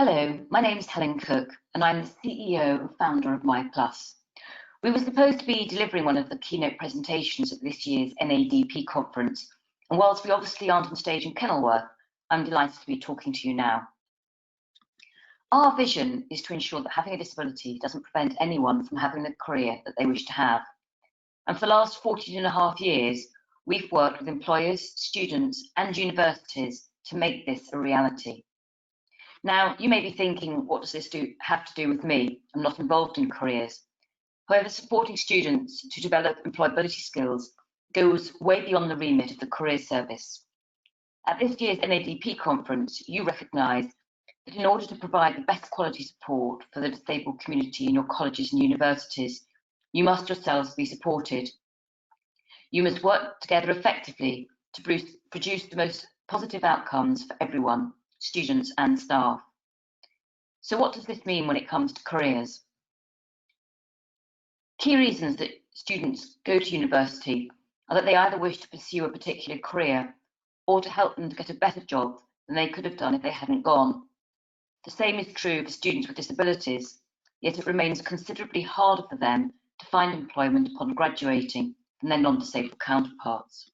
Hello, my name is Helen Cooke and I'm the CEO and founder of MyPlus. We were supposed to be delivering one of the keynote presentations at this year's NADP conference, and whilst we obviously aren't on stage in Kenilworth, I'm delighted to be talking to you now. Our vision is to ensure that having a disability doesn't prevent anyone from having the career that they wish to have. And for the last 14.5 years, we've worked with employers, students and universities to make this a reality. Now, you may be thinking, what does this have to do with me? I'm not involved in careers. However, supporting students to develop employability skills goes way beyond the remit of the Careers Service. At this year's NADP conference, you recognise that in order to provide the best quality support for the disabled community in your colleges and universities, you must yourselves be supported. You must work together effectively to produce the most positive outcomes for everyone, students and staff. So what does this mean when it comes to careers? Key reasons that students go to university are that they either wish to pursue a particular career or to help them to get a better job than they could have done if they hadn't gone. The same is true for students with disabilities, yet it remains considerably harder for them to find employment upon graduating than their non-disabled counterparts.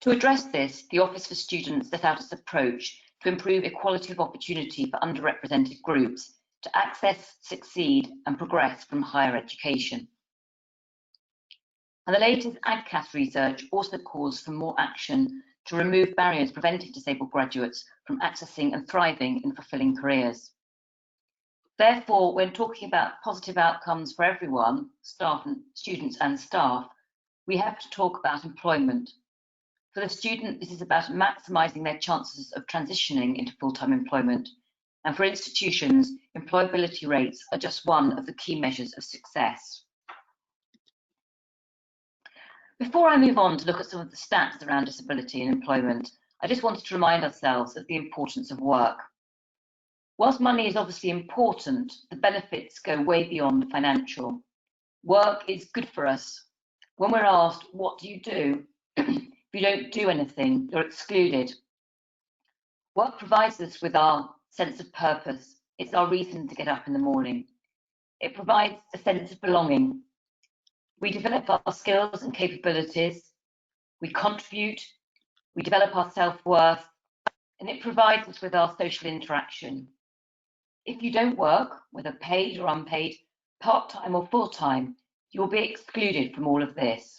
To address this, the Office for Students set out its approach to improve equality of opportunity for underrepresented groups to access, succeed and progress from higher education. And the latest ADCAS research also calls for more action to remove barriers preventing disabled graduates from accessing and thriving in fulfilling careers. Therefore, when talking about positive outcomes for everyone, staff and students and staff, we have to talk about employment. For the student, this is about maximising their chances of transitioning into full-time employment. And for institutions, employability rates are just one of the key measures of success. Before I move on to look at some of the stats around disability and employment, I just wanted to remind ourselves of the importance of work. Whilst money is obviously important, the benefits go way beyond the financial. Work is good for us. When we're asked, what do you do? If you don't do anything, you're excluded. Work provides us with our sense of purpose. It's our reason to get up in the morning. It provides a sense of belonging. We develop our skills and capabilities. We contribute. We develop our self-worth. And it provides us with our social interaction. If you don't work, whether paid or unpaid, part-time or full-time, you'll be excluded from all of this.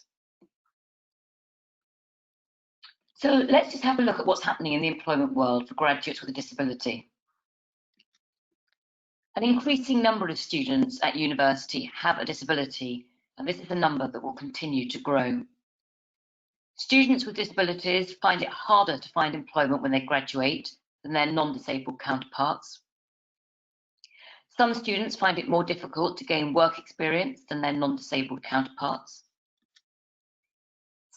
So let's just have a look at what's happening in the employment world for graduates with a disability. An increasing number of students at university have a disability, and this is a number that will continue to grow. Students with disabilities find it harder to find employment when they graduate than their non-disabled counterparts. Some students find it more difficult to gain work experience than their non-disabled counterparts.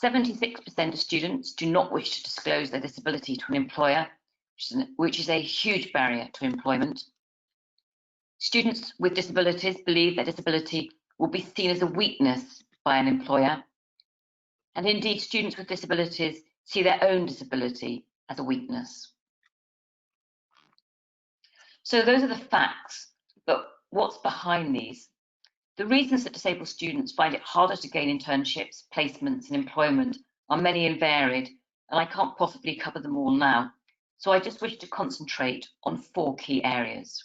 76% of students do not wish to disclose their disability to an employer, which is a huge barrier to employment. Students with disabilities believe their disability will be seen as a weakness by an employer. And indeed, students with disabilities see their own disability as a weakness. So those are the facts, but what's behind these? The reasons that disabled students find it harder to gain internships, placements and employment are many and varied, and I can't possibly cover them all now. So I just wish to concentrate on 4 key areas.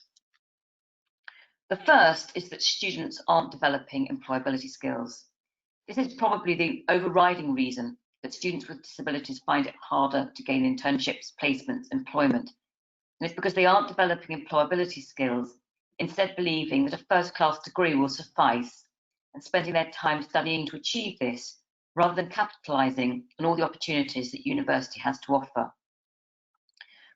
The first is that students aren't developing employability skills. This is probably the overriding reason that students with disabilities find it harder to gain internships, placements, employment. And it's because they aren't developing employability skills, instead believing that a first-class degree will suffice and spending their time studying to achieve this, rather than capitalising on all the opportunities that university has to offer.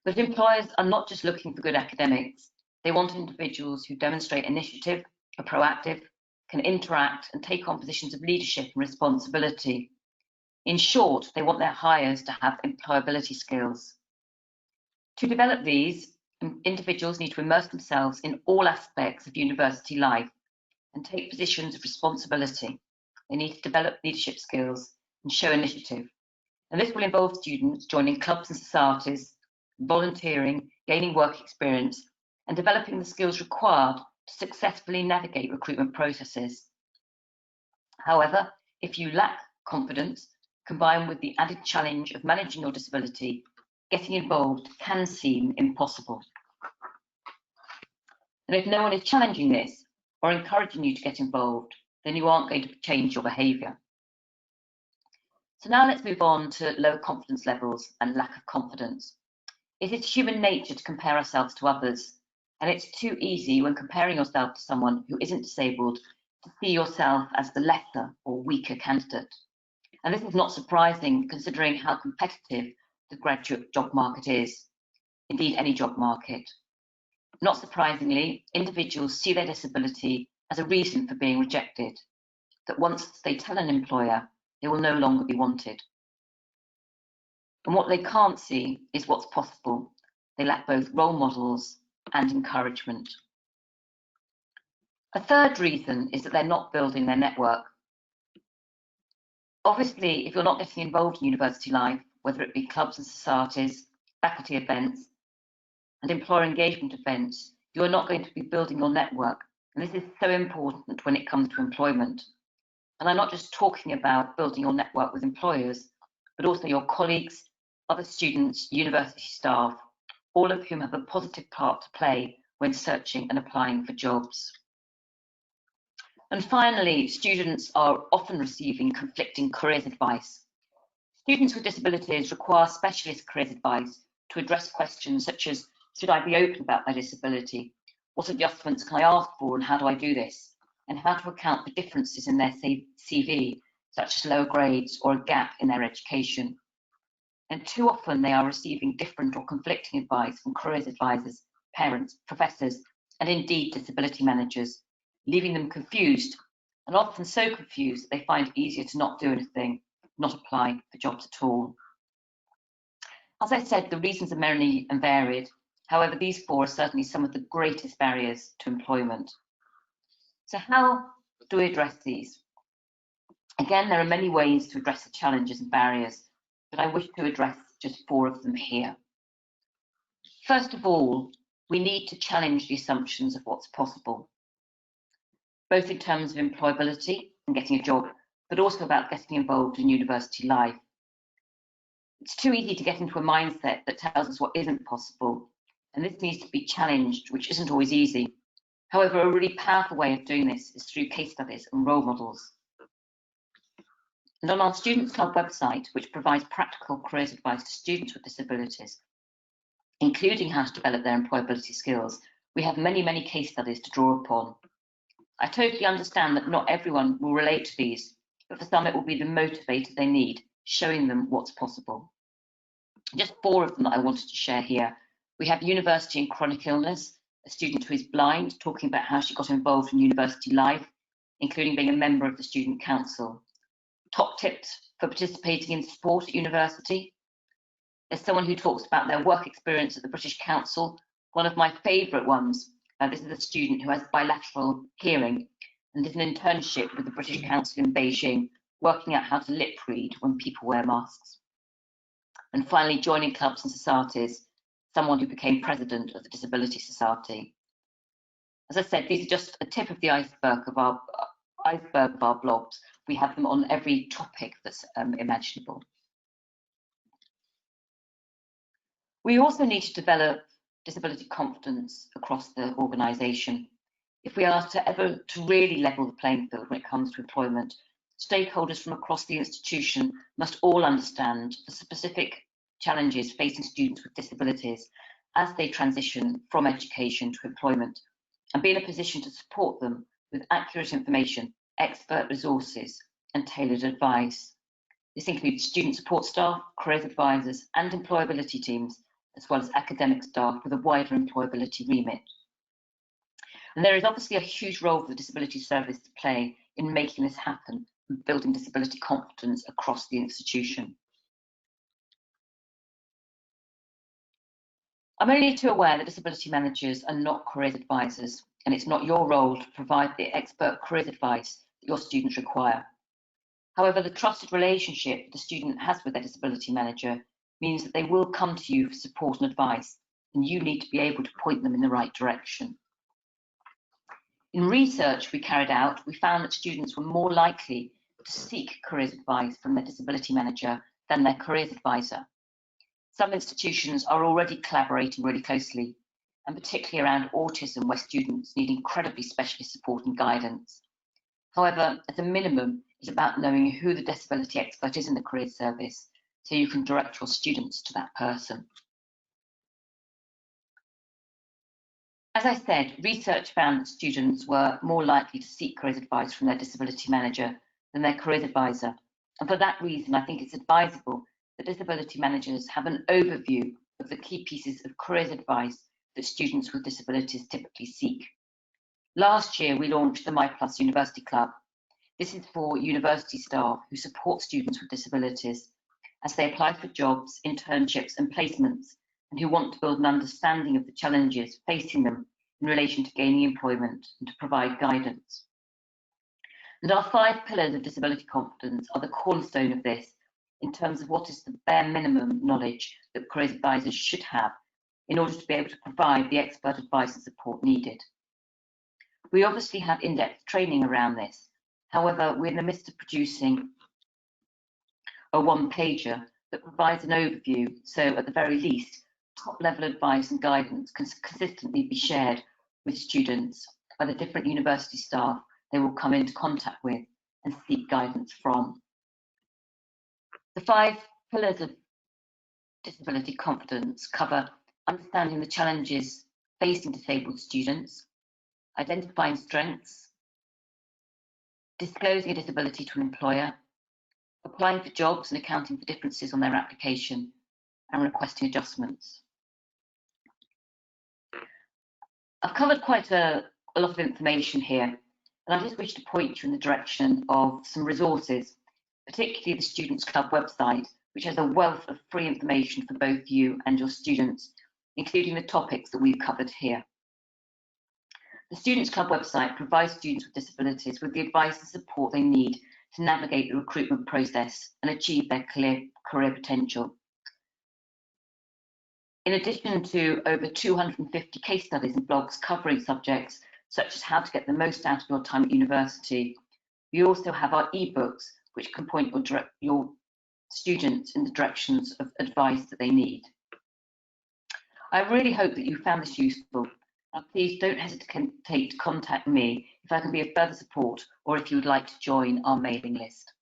But employers are not just looking for good academics, they want individuals who demonstrate initiative, are proactive, can interact and take on positions of leadership and responsibility. In short, they want their hires to have employability skills. To develop these, individuals need to immerse themselves in all aspects of university life and take positions of responsibility. They need to develop leadership skills and show initiative. And this will involve students joining clubs and societies, volunteering, gaining work experience, and developing the skills required to successfully navigate recruitment processes. However, if you lack confidence, combined with the added challenge of managing your disability, getting involved can seem impossible. And if no one is challenging this or encouraging you to get involved, then you aren't going to change your behaviour. So now let's move on to low confidence levels and lack of confidence. It is human nature to compare ourselves to others, and it's too easy when comparing yourself to someone who isn't disabled to see yourself as the lesser or weaker candidate. And this is not surprising considering how competitive the graduate job market is, indeed any job market. Not surprisingly, individuals see their disability as a reason for being rejected, that once they tell an employer, they will no longer be wanted. And what they can't see is what's possible. They lack both role models and encouragement. A third reason is that they're not building their network. Obviously, if you're not getting involved in university life, whether it be clubs and societies, faculty events, and employer engagement events, you are not going to be building your network. And this is so important when it comes to employment. And I'm not just talking about building your network with employers, but also your colleagues, other students, university staff, all of whom have a positive part to play when searching and applying for jobs. And finally, students are often receiving conflicting careers advice. Students with disabilities require specialist careers advice to address questions such as, should I be open about my disability? What adjustments can I ask for and how do I do this? And how to account for differences in their CV, such as lower grades or a gap in their education. And too often they are receiving different or conflicting advice from careers advisors, parents, professors, and indeed disability managers, leaving them confused, and often so confused that they find it easier to not do anything, not apply for jobs at all. As I said, the reasons are many and varied. However, these four are certainly some of the greatest barriers to employment. So how do we address these? Again, there are many ways to address the challenges and barriers, but I wish to address just four of them here. First of all, we need to challenge the assumptions of what's possible, both in terms of employability and getting a job, but also about getting involved in university life. It's too easy to get into a mindset that tells us what isn't possible, and this needs to be challenged, which isn't always easy. However, a really powerful way of doing this is through case studies and role models. And on our Students Club website, which provides practical careers advice to students with disabilities, including how to develop their employability skills, we have many case studies to draw upon. I totally understand that not everyone will relate to these, but for some it will be the motivator they need, showing them what's possible. Just four of them that I wanted to share here. We have University and Chronic Illness, a student who is blind, talking about how she got involved in university life, including being a member of the Student Council. Top tips for participating in sport at university. There's someone who talks about their work experience at the British Council. One of my favourite ones, this is a student who has bilateral hearing and did an internship with the British Council in Beijing, working out how to lip read when people wear masks. And finally, joining clubs and societies, someone who became president of the Disability Society. As I said, these are just a tip of the iceberg of our blogs. We have them on every topic that's imaginable. We also need to develop disability confidence across the organisation. If we are to really level the playing field when it comes to employment, stakeholders from across the institution must all understand the specific challenges facing students with disabilities as they transition from education to employment, and be in a position to support them with accurate information, expert resources, and tailored advice. This includes student support staff, careers advisors, and employability teams, as well as academic staff with a wider employability remit. And there is obviously a huge role for the Disability Service to play in making this happen and building disability confidence across the institution. I'm only too aware that disability managers are not careers advisors, and it's not your role to provide the expert careers advice that your students require. However, the trusted relationship the student has with their disability manager means that they will come to you for support and advice, and you need to be able to point them in the right direction. In research we carried out, we found that students were more likely to seek careers advice from their disability manager than their careers advisor. Some institutions are already collaborating really closely, and particularly around autism, where students need incredibly specialist support and guidance. However, at a minimum, it's about knowing who the disability expert is in the careers service, so you can direct your students to that person. As I said, research found that students were more likely to seek careers advice from their disability manager than their careers advisor. And for that reason, I think it's advisable that disability managers have an overview of the key pieces of careers advice that students with disabilities typically seek. Last year, we launched the MyPlus University Club. This is for university staff who support students with disabilities as they apply for jobs, internships and placements, and who want to build an understanding of the challenges facing them in relation to gaining employment and to provide guidance. And our 5 pillars of disability confidence are the cornerstone of this in terms of what is the bare minimum knowledge that careers advisors should have in order to be able to provide the expert advice and support needed. We obviously have in-depth training around this. However, we're in the midst of producing a one-pager that provides an overview, so at the very least, top-level advice and guidance can consistently be shared with students by the different university staff they will come into contact with and seek guidance from. The 5 pillars of disability confidence cover understanding the challenges facing disabled students, identifying strengths, disclosing a disability to an employer, applying for jobs and accounting for differences on their application, and requesting adjustments. I've covered quite a lot of information here, and I just wish to point you in the direction of some resources, particularly the Students' Club website, which has a wealth of free information for both you and your students, including the topics that we've covered here. The Students' Club website provides students with disabilities with the advice and support they need to navigate the recruitment process and achieve their career potential. In addition to over 250 case studies and blogs covering subjects such as how to get the most out of your time at university, we also have our ebooks, which can point your students in the directions of advice that they need. I really hope that you found this useful. Please don't hesitate to contact me if I can be of further support or if you would like to join our mailing list.